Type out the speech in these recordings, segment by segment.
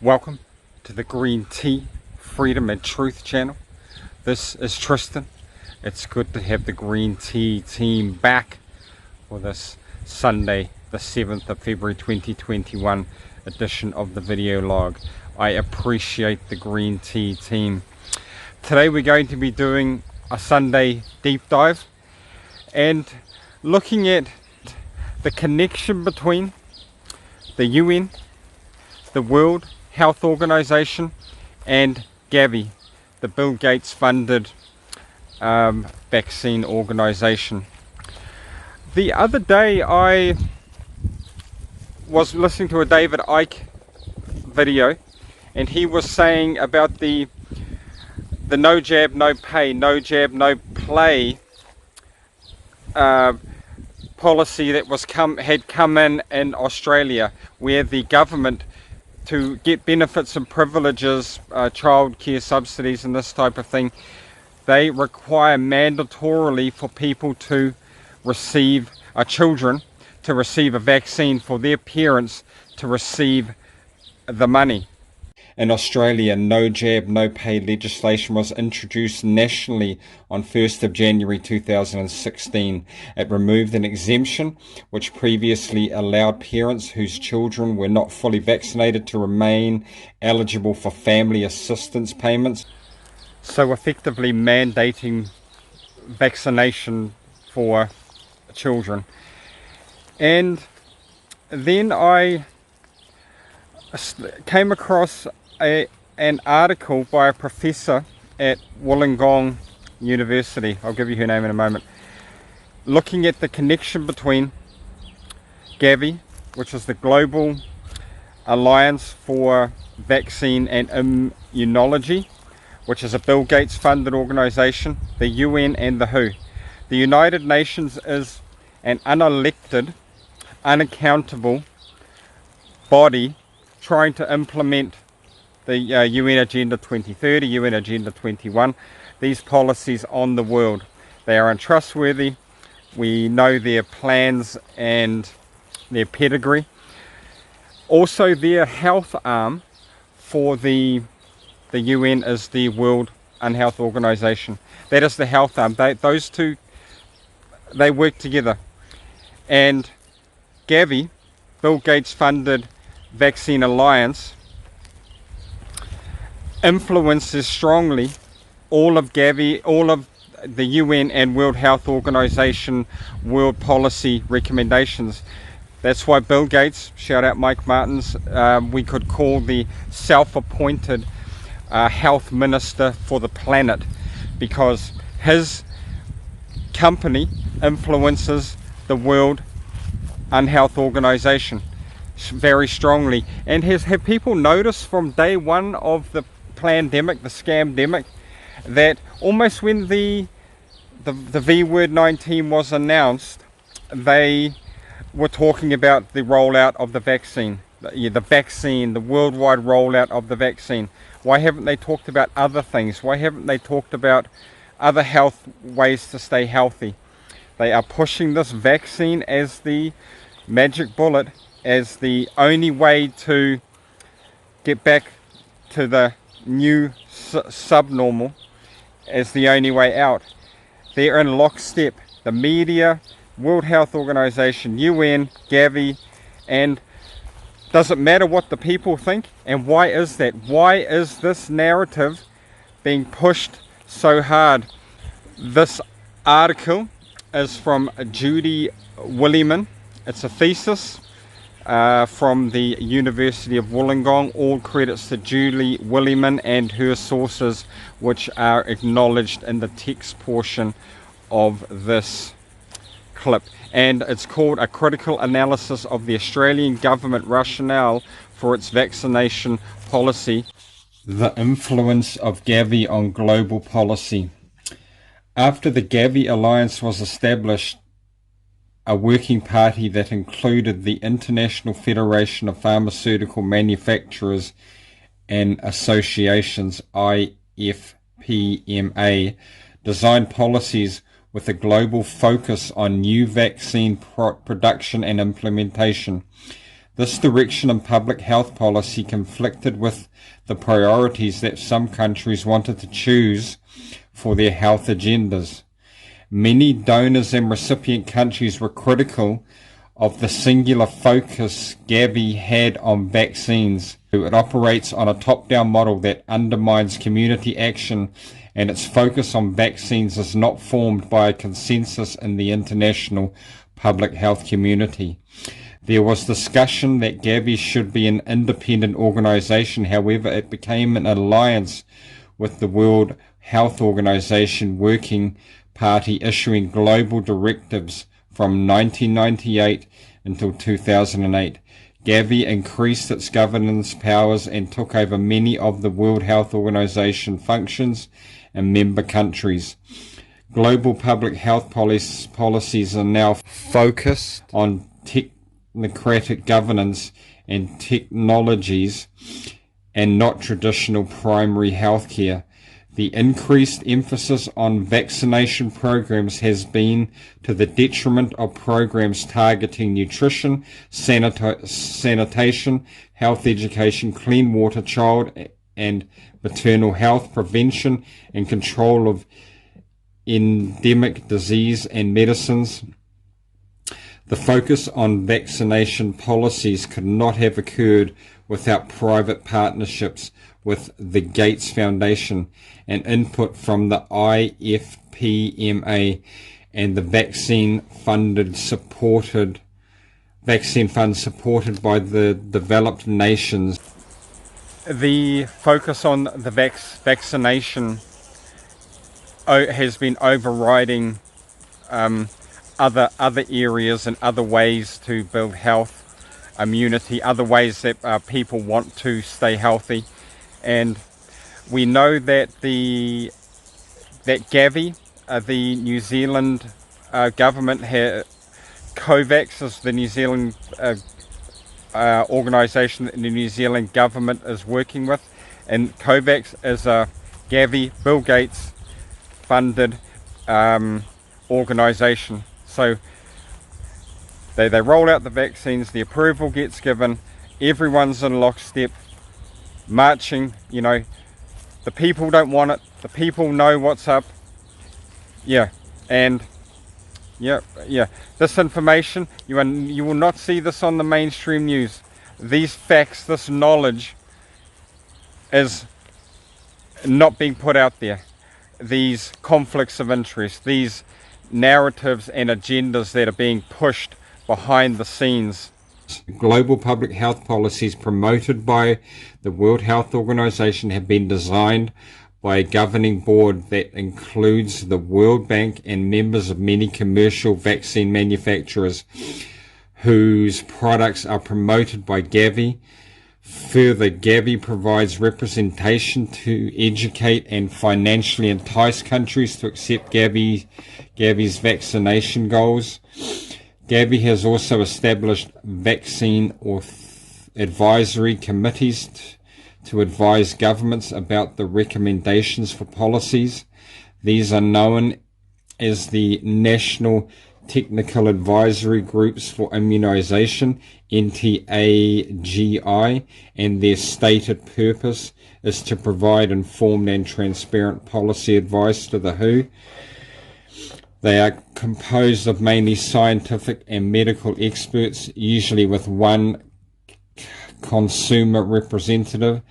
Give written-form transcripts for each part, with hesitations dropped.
Welcome to the Green Tea, Freedom and Truth channel. This is Tristan. It's good to have the Green Tea team back for this Sunday, the 7th of February 2021 edition of the video log. I appreciate the Green Tea team. Today we're going to be doing a Sunday deep dive and looking at the connection between the UN, the World Health Organization, and GAVI, the Bill Gates funded vaccine organization. The other day I was listening to a David Icke video, and he was saying about the no jab, no pay, no jab, no play policy that had come in Australia, where the government, to get benefits and privileges, childcare subsidies and this type of thing, they require mandatorily for people to receive, children to receive a vaccine for their parents to receive the money. In Australia, no jab, no pay legislation was introduced nationally on 1st of January 2016. It removed an exemption which previously allowed parents whose children were not fully vaccinated to remain eligible for family assistance payments. So effectively mandating vaccination for children. And then I came across an article by a professor at Wollongong University, I'll give you her name in a moment, looking at the connection between GAVI, which is the Global Alliance for Vaccine and Immunology, which is a Bill Gates funded organization, the UN and the WHO. The United Nations is an unelected, unaccountable body trying to implement the UN Agenda 2030, UN Agenda 21, these policies on the world. They are untrustworthy. We know their plans and their pedigree. Also, their health arm for the UN is the World Health Organization. That is the health arm. Those two, they work together. And GAVI, Bill Gates funded Vaccine Alliance, influences strongly all of GAVI, all of the UN and World Health Organization world policy recommendations. That's why Bill Gates, shout out Mike Martins, we could call the self-appointed health minister for the planet, because his company influences the World Health Organization very strongly. And have people noticed from day one of the pandemic, the scamdemic, that almost when the V word 19 was announced, they were talking about the rollout of the vaccine, the worldwide rollout of the vaccine. Why haven't they talked about other things? Why haven't they talked about other health ways to stay healthy? They are pushing this vaccine as the magic bullet, as the only way to get back to the new subnormal, as the only way out. They're in lockstep. The media, World Health Organization, UN, GAVI, and doesn't matter what the people think. And why is that? Why is this narrative being pushed so hard? This article is from Judy Wilyman. It's a thesis from the University of Wollongong. All credits to Judy Wilyman and her sources, which are acknowledged in the text portion of this clip. And it's called A Critical Analysis of the Australian Government Rationale for its Vaccination Policy, the Influence of GAVI on Global Policy. After the GAVI Alliance was established, a working party that included the International Federation of Pharmaceutical Manufacturers and Associations, IFPMA, designed policies with a global focus on new vaccine production and implementation. This direction in public health policy conflicted with the priorities that some countries wanted to choose for their health agendas. Many donors and recipient countries were critical of the singular focus GAVI had on vaccines. It operates on a top-down model that undermines community action, and its focus on vaccines is not formed by a consensus in the international public health community. There was discussion that GAVI should be an independent organisation. However, it became an alliance with the World Health Organization Working Party, issuing global directives from 1998 until 2008. GAVI increased its governance powers and took over many of the World Health Organization functions in member countries. Global public health policies are now focused on technocratic governance and technologies and not traditional primary healthcare. The increased emphasis on vaccination programs has been to the detriment of programs targeting nutrition, sanitation, health education, clean water, child and maternal health, prevention and control of endemic disease and medicines. The focus on vaccination policies could not have occurred without private partnerships with the Gates Foundation and input from the IFPMA and the vaccine fund supported by the developed nations. The focus on the vaccination has been overriding other areas and other ways to build health, immunity, other ways that people want to stay healthy. And we know that that GAVI, the New Zealand government, COVAX is the New Zealand organisation that the New Zealand government is working with, and COVAX is a GAVI, Bill Gates funded organisation. So they roll out the vaccines, the approval gets given, everyone's in lockstep, marching. You know, the people don't want it, the people know what's up. This information, you will not see this on the mainstream news. These facts, this knowledge is not being put out there. These conflicts of interest, these narratives and agendas that are being pushed behind the scenes. Global public health policies promoted by the World Health Organization have been designed by a governing board that includes the World Bank and members of many commercial vaccine manufacturers whose products are promoted by GAVI. Further, GAVI provides representation to educate and financially entice countries to accept GAVI's vaccination goals. GAVI has also established vaccine advisory committees to advise governments about the recommendations for policies. These are known as the National Technical Advisory Groups for Immunisation, NTAGI, and their stated purpose is to provide informed and transparent policy advice to the WHO. They are composed of mainly scientific and medical experts, usually with one consumer representative.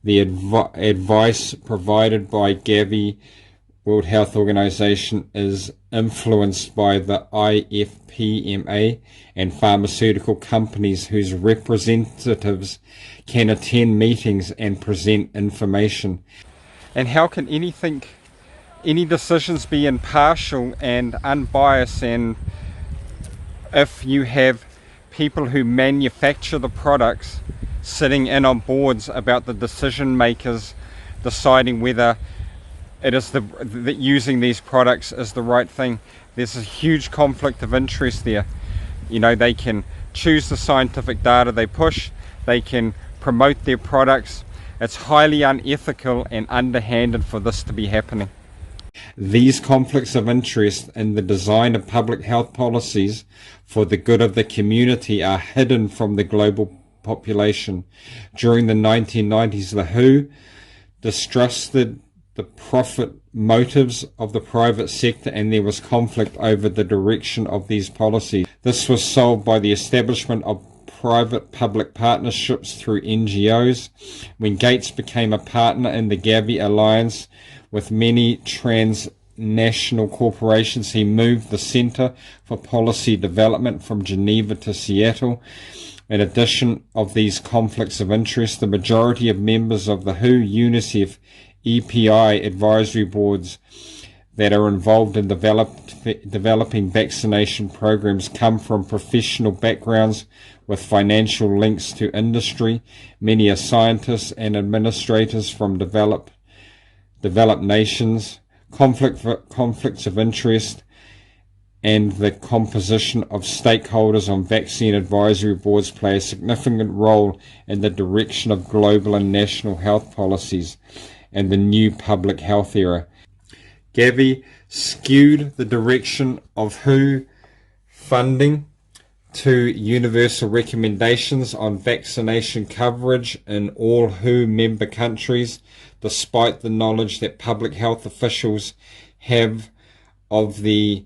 The advice provided by GAVI, World Health Organization, is influenced by the IFPMA and pharmaceutical companies whose representatives can attend meetings and present information. And how can any decisions be impartial and unbiased, and if you have people who manufacture the products sitting in on boards about the decision makers deciding whether it is that using these products is the right thing? There's a huge conflict of interest there. You know, they can choose the scientific data they push, they can promote their products. It's highly unethical and underhanded for this to be happening. These conflicts of interest in the design of public health policies for the good of the community are hidden from the global population. During the 1990s, the WHO distrusted the profit motives of the private sector, and there was conflict over the direction of these policies. This was solved by the establishment of private-public partnerships through NGOs. When Gates became a partner in the GAVI alliance with many transnational corporations, he moved the Centre for Policy Development from Geneva to Seattle. In addition of these conflicts of interest, the majority of members of the WHO, UNICEF, EPI advisory boards that are involved in developing vaccination programs come from professional backgrounds with financial links to industry. Many are scientists and administrators from developed nations. Conflicts of interest and the composition of stakeholders on vaccine advisory boards play a significant role in the direction of global and national health policies and the new public health era. GAVI skewed the direction of WHO funding to universal recommendations on vaccination coverage in all WHO member countries, despite the knowledge that public health officials have of the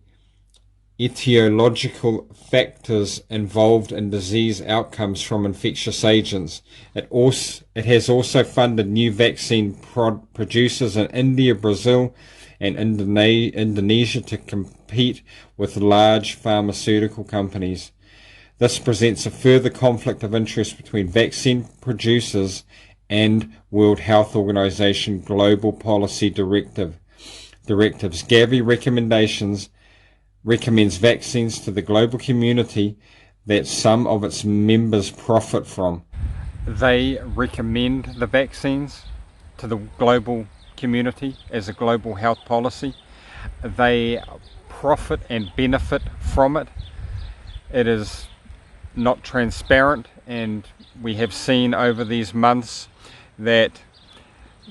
etiological factors involved in disease outcomes from infectious agents. It has also funded new vaccine producers in India, Brazil, and Indonesia to compete with large pharmaceutical companies. This presents a further conflict of interest between vaccine producers and World Health Organization global policy directives. GAVI recommends vaccines to the global community that some of its members profit from. They recommend the vaccines to the global community as a global health policy. They profit and benefit from it. It is not transparent, and we have seen over these months that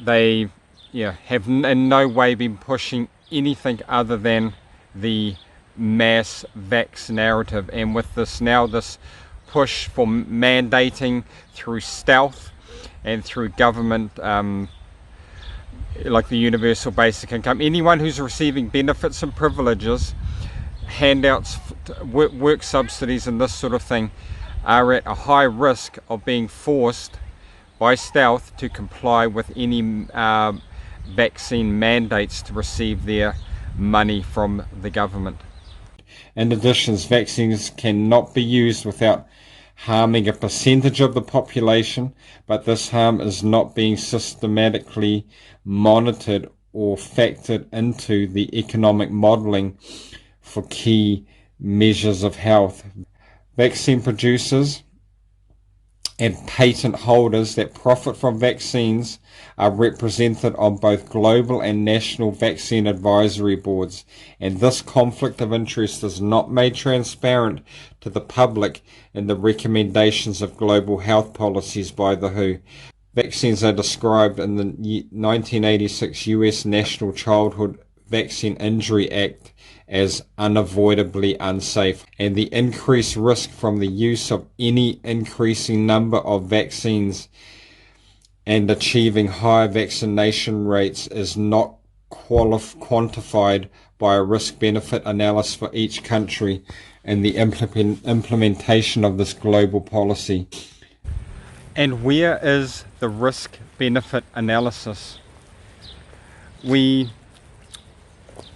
they have in no way been pushing anything other than the mass vax narrative. And with this push for mandating through stealth and through government, like the universal basic income, anyone who's receiving benefits and privileges, handouts, work subsidies and this sort of thing, are at a high risk of being forced by stealth to comply with any vaccine mandates to receive their money from the government. In addition, vaccines cannot be used without harming a percentage of the population, but this harm is not being systematically monitored or factored into the economic modelling for key measures of health. Vaccine producers and patent holders that profit from vaccines are represented on both global and national vaccine advisory boards, and this conflict of interest is not made transparent to the public in the recommendations of global health policies by the WHO. Vaccines are described in the 1986 US National Childhood Vaccine Injury Act as unavoidably unsafe, and the increased risk from the use of any increasing number of vaccines and achieving higher vaccination rates is not quantified by a risk-benefit analysis for each country in the implementation of this global policy. And where is the risk-benefit analysis?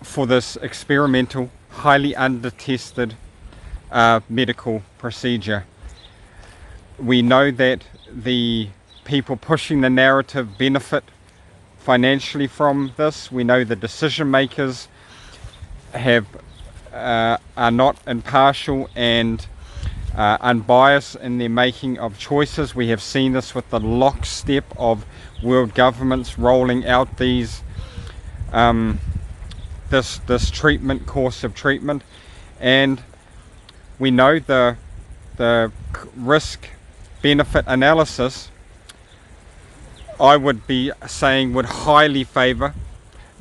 For this experimental, highly undertested medical procedure, we know that the people pushing the narrative benefit financially from this. We know the decision makers are not impartial and unbiased in their making of choices. We have seen this with the lockstep of world governments rolling out these this treatment course of treatment, and we know the risk benefit analysis, I would be saying, would highly favour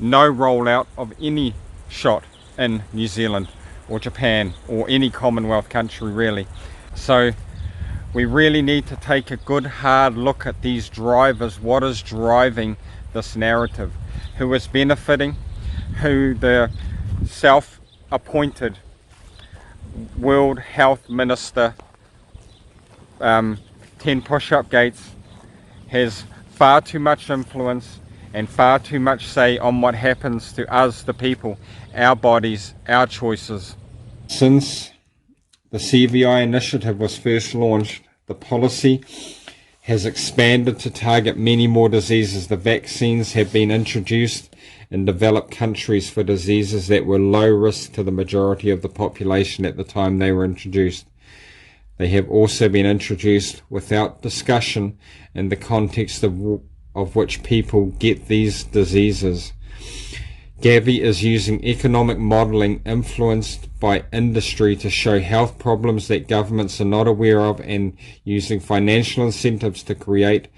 no rollout of any shot in New Zealand or Japan or any Commonwealth country really. So We really need to take a good hard look at these drivers. What is driving this narrative? Who is benefiting? Who the self-appointed World Health Minister, 10 push-up gates, has far too much influence and far too much say on what happens to us, the people, our bodies, our choices. Since the CVI initiative was first launched, the policy has expanded to target many more diseases. The vaccines have been introduced in developed countries for diseases that were low risk to the majority of the population at the time they were introduced. They have also been introduced without discussion in the context of which people get these diseases. GAVI is using economic modelling influenced by industry to show health problems that governments are not aware of, and using financial incentives to create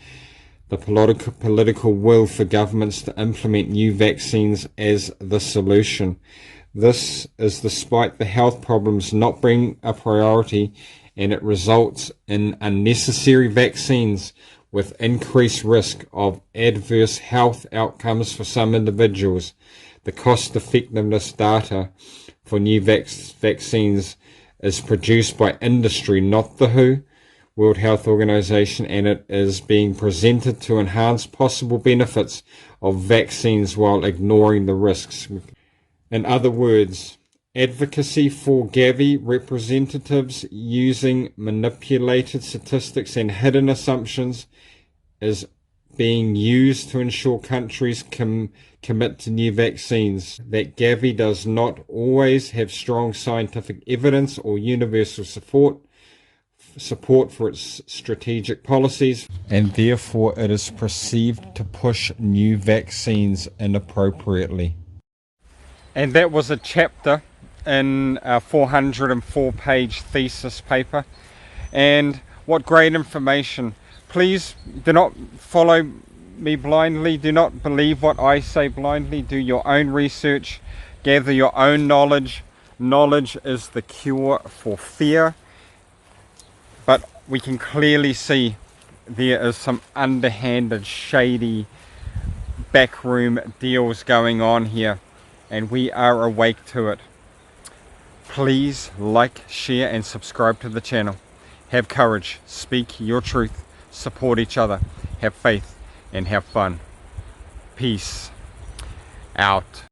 the political will for governments to implement new vaccines as the solution. This is despite the health problems not being a priority, and it results in unnecessary vaccines with increased risk of adverse health outcomes for some individuals. The cost effectiveness data for new vaccines is produced by industry, not the WHO, World Health Organization, and it is being presented to enhance possible benefits of vaccines while ignoring the risks. In other words, advocacy for GAVI representatives using manipulated statistics and hidden assumptions is being used to ensure countries commit to new vaccines. That GAVI does not always have strong scientific evidence or universal support for its strategic policies, and therefore it is perceived to push new vaccines inappropriately. And that was a chapter in a 404-page thesis paper. And what great information. Please do not follow me blindly. Do not believe what I say blindly. Do your own research. Gather your own knowledge. Knowledge is the cure for fear. But we can clearly see there is some underhanded, shady, backroom deals going on here. And we are awake to it. Please like, share and subscribe to the channel. Have courage. Speak your truth. Support each other, have faith, and have fun. Peace out.